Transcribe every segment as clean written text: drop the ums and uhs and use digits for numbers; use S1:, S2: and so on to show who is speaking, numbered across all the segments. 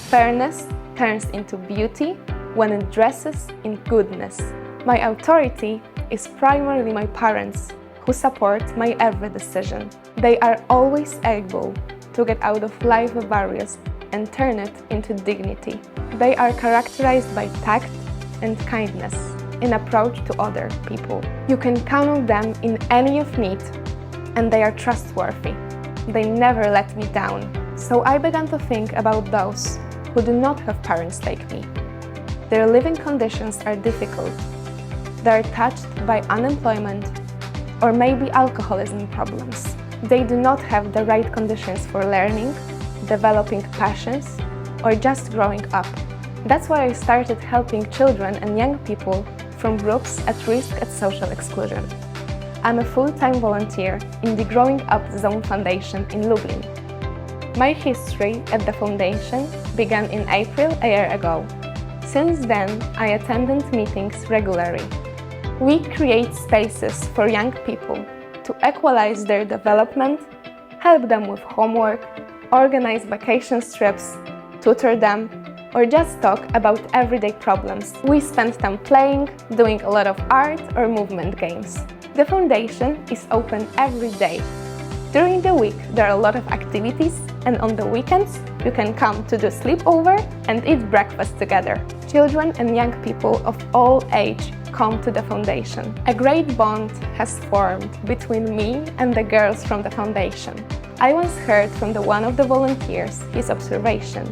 S1: Fairness turns into beauty when it dresses in goodness. My authority is primarily my parents, who support my every decision. They are always able to get out of life barriers and turn it into dignity. They are characterized by tact and kindness in approach to other people. You can count on them in any of need, and they are trustworthy. They never let me down. So I began to think about those who do not have parents like me. Their living conditions are difficult. They are touched by unemployment or maybe alcoholism problems. They do not have the right conditions for learning, developing passions, or just growing up. That's why I started helping children and young people from groups at risk at social exclusion. I'm a full-time volunteer in the Growing Up Zone Foundation in Lublin. My history at the foundation began in April a year ago. Since then, I attended meetings regularly. We create spaces for young people to equalize their development, help them with homework, organize vacation trips, tutor them, or just talk about everyday problems. We spend time playing, doing a lot of art or movement games. The foundation is open every day. During the week, there are a lot of activities, and on the weekends, you can come to do sleepover and eat breakfast together. Children and young people of all age come to the foundation. A great bond has formed between me and the girls from the foundation. I once heard from one of the volunteers his observation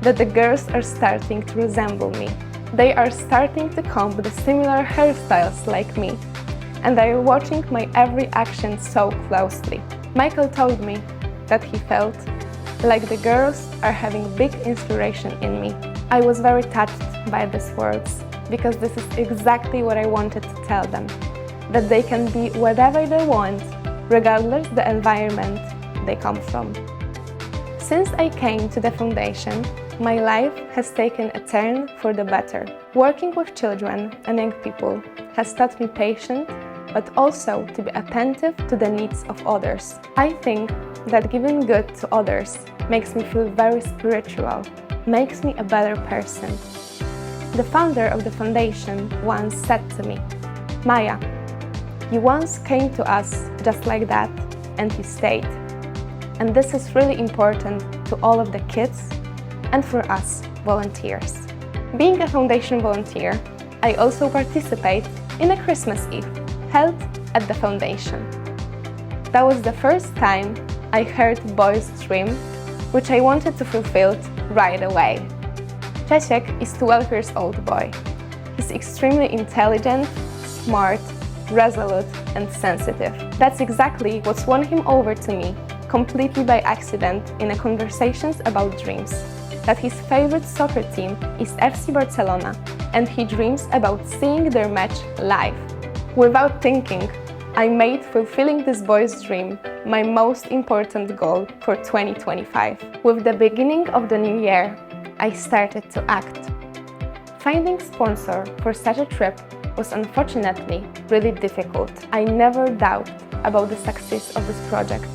S1: that the girls are starting to resemble me. They are starting to comb the similar hairstyles like me, and they are watching my every action so closely. Michael told me that he felt like the girls are having big inspiration in me. I was very touched by these words because this is exactly what I wanted to tell them, that they can be whatever they want, regardless the environment they come from. Since I came to the foundation, my life has taken a turn for the better. Working with children and young people has taught me patience, but also to be attentive to the needs of others. I think that giving good to others makes me feel very spiritual, makes me a better person. The founder of the foundation once said to me, "Maja, you once came to us just like that, and you stayed." And this is really important to all of the kids and for us volunteers. Being a foundation volunteer, I also participate in a Christmas Eve held at the foundation. That was the first time I heard boy's dream, which I wanted to fulfill right away. Czesiek is a 12-year-old boy. He's extremely intelligent, smart, resolute, and sensitive. That's exactly what won him over to me, completely by accident in a conversations about dreams. That his favorite soccer team is FC Barcelona, and he dreams about seeing their match live. Without thinking, I made fulfilling this boy's dream my most important goal for 2025. With the beginning of the new year, I started to act. Finding sponsor for such a trip was unfortunately really difficult. I never doubted about the success of this project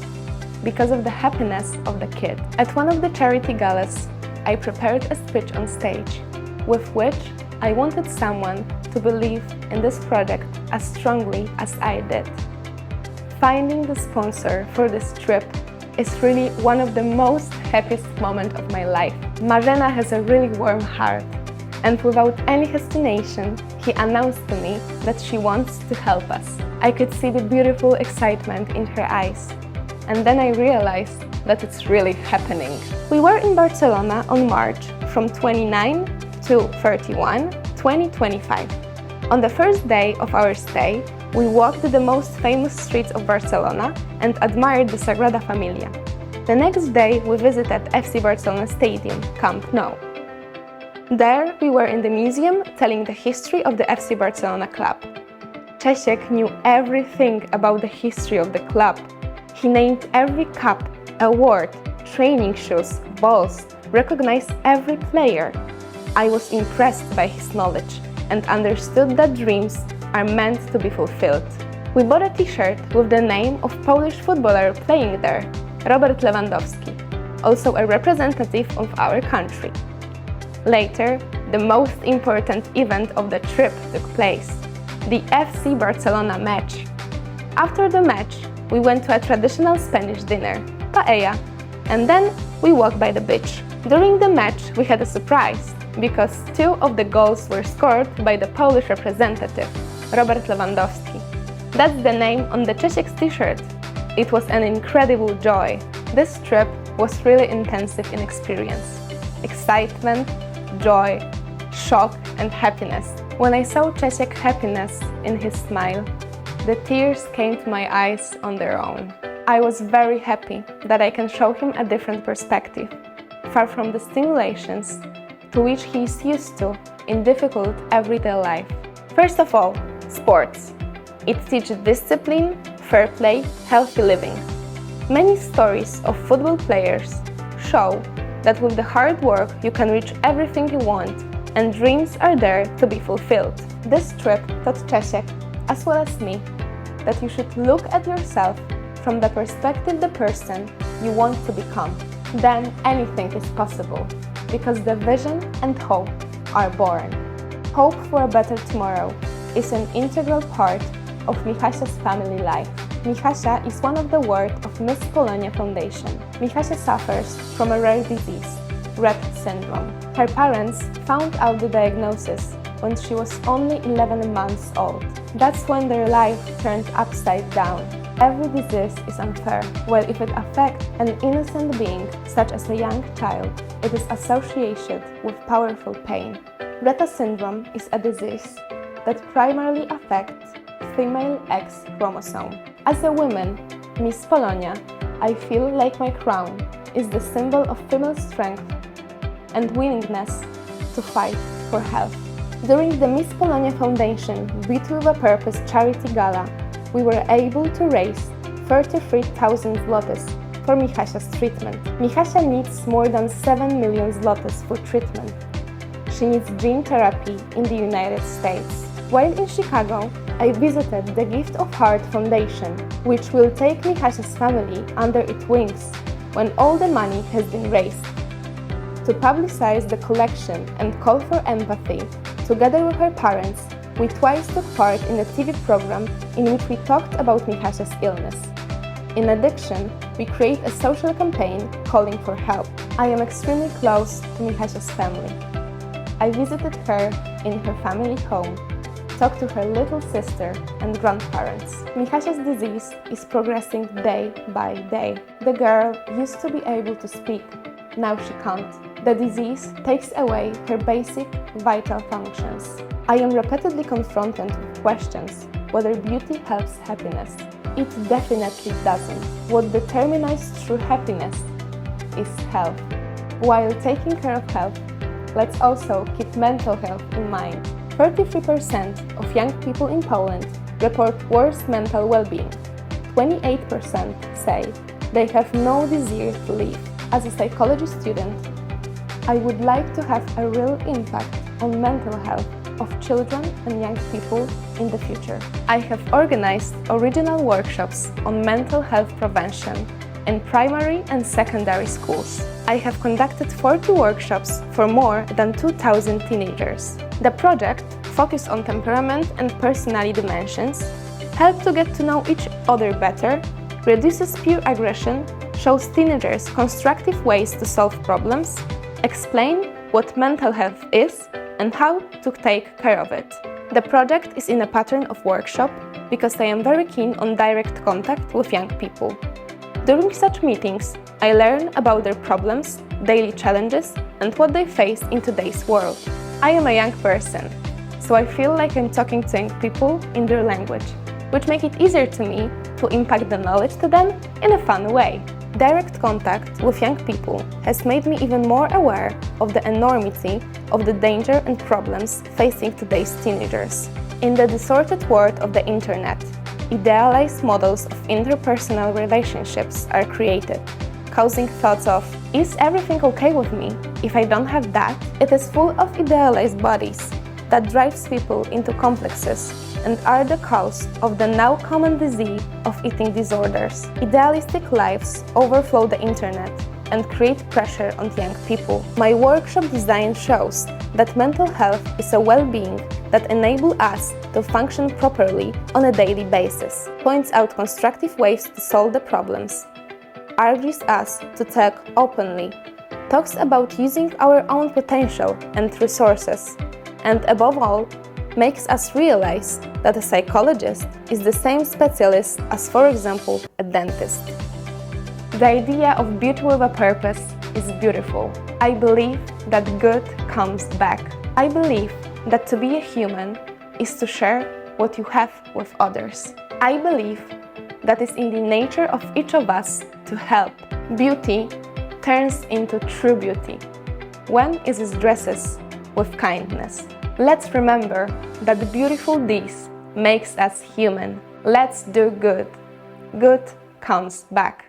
S1: because of the happiness of the kid. At one of the charity galas, I prepared a speech on stage with which I wanted someone to believe in this project as strongly as I did. Finding the sponsor for this trip is really one of the most happiest moments of my life. Maja has a really warm heart, and without any hesitation, he announced to me that she wants to help us. I could see the beautiful excitement in her eyes, and then I realized that it's really happening. We were in Barcelona on March from 29 to 31, 2025. On the first day of our stay, we walked the most famous streets of Barcelona and admired the Sagrada Familia. The next day, we visited FC Barcelona Stadium, Camp Nou. There, we were in the museum telling the history of the FC Barcelona club. Czesiek knew everything about the history of the club. He named every cup, award, training shoes, balls, recognized every player. I was impressed by his knowledge and understood that dreams are meant to be fulfilled. We bought a t-shirt with the name of Polish footballer playing there, Robert Lewandowski, also a representative of our country. Later, the most important event of the trip took place, the FC Barcelona match. After the match, we went to a traditional Spanish dinner, paella, and then we walked by the beach. During the match, we had a surprise, because 2 of the goals were scored by the Polish representative, Robert Lewandowski. That's the name on the Czesiek's t-shirt. It was an incredible joy. This trip was really intensive in experience. Excitement, joy, shock and happiness. When I saw Czesiek's happiness in his smile, the tears came to my eyes on their own. I was very happy that I can show him a different perspective, far from the stimulations to which he is used to in difficult everyday life. First of all, sports. It teaches discipline, fair play, healthy living. Many stories of football players show that with the hard work you can reach everything you want and dreams are there to be fulfilled. This trip taught Czesiek, as well as me, that you should look at yourself from the perspective the person you want to become. Then anything is possible, because the vision and hope are born. Hope for a better tomorrow is an integral part of Miasha's family life. Miasha is one of the work of Miss Polonia Foundation. Miasha suffers from a rare disease, Rett syndrome. Her parents found out the diagnosis when she was only 11 months old. That's when their life turned upside down. Every disease is unfair, while if it affects an innocent being, such as a young child, it is associated with powerful pain. Rett syndrome is a disease that primarily affects female X chromosome. As a woman, Miss Polonia, I feel like my crown is the symbol of female strength and willingness to fight for health. During the Miss Polonia Foundation Beauty with a Purpose charity gala, we were able to raise 33,000 zlotys for Miasha's treatment. Miasha needs more than 7 million zlotys for treatment. She needs gene therapy in the United States. While in Chicago, I visited the Gift of Heart Foundation, which will take Miasha's family under its wings when all the money has been raised. To publicize the collection and call for empathy, together with her parents, we twice took part in a TV program in which we talked about Miasha's illness. In addition, we create a social campaign calling for help. I am extremely close to Miasha's family. I visited her in her family home, talked to her little sister and grandparents. Miasha's disease is progressing day by day. The girl used to be able to speak, now she can't. The disease takes away her basic vital functions. I am repeatedly confronted with questions whether beauty helps happiness. It definitely doesn't. What determines true happiness is health. While taking care of health, let's also keep mental health in mind. 33% of young people in Poland report worse mental well-being. 28% say they have no desire to live. As a psychology student, I would like to have a real impact on mental health of children and young people in the future. I have organized original workshops on mental health prevention in primary and secondary schools. I have conducted 40 workshops for more than 2,000 teenagers. The project focused on temperament and personality dimensions, help to get to know each other better, reduces peer aggression, shows teenagers constructive ways to solve problems, explain what mental health is and how to take care of it. The project is in a pattern of workshop because I am very keen on direct contact with young people. During such meetings, I learn about their problems, daily challenges, and what they face in today's world. I am a young person, so I feel like I'm talking to young people in their language, which makes it easier to me to impact the knowledge to them in a fun way. Direct contact with young people has made me even more aware of the enormity of the danger and problems facing today's teenagers. In the distorted world of the internet, idealized models of interpersonal relationships are created, causing thoughts of, is everything okay with me if I don't have that? It is full of idealized bodies that drives people into complexes and are the cause of the now common disease of eating disorders. Idealistic lives overflow the internet, and create pressure on young people. My workshop design shows that mental health is a well-being that enables us to function properly on a daily basis, points out constructive ways to solve the problems, urges us to talk openly, talks about using our own potential and resources, and above all, makes us realize that a psychologist is the same specialist as, for example, a dentist. The idea of beauty with a purpose is beautiful. I believe that good comes back. I believe that to be a human is to share what you have with others. I believe that it's in the nature of each of us to help. Beauty turns into true beauty when it is dressed with kindness. Let's remember that the beautiful deeds makes us human. Let's do good. Good comes back.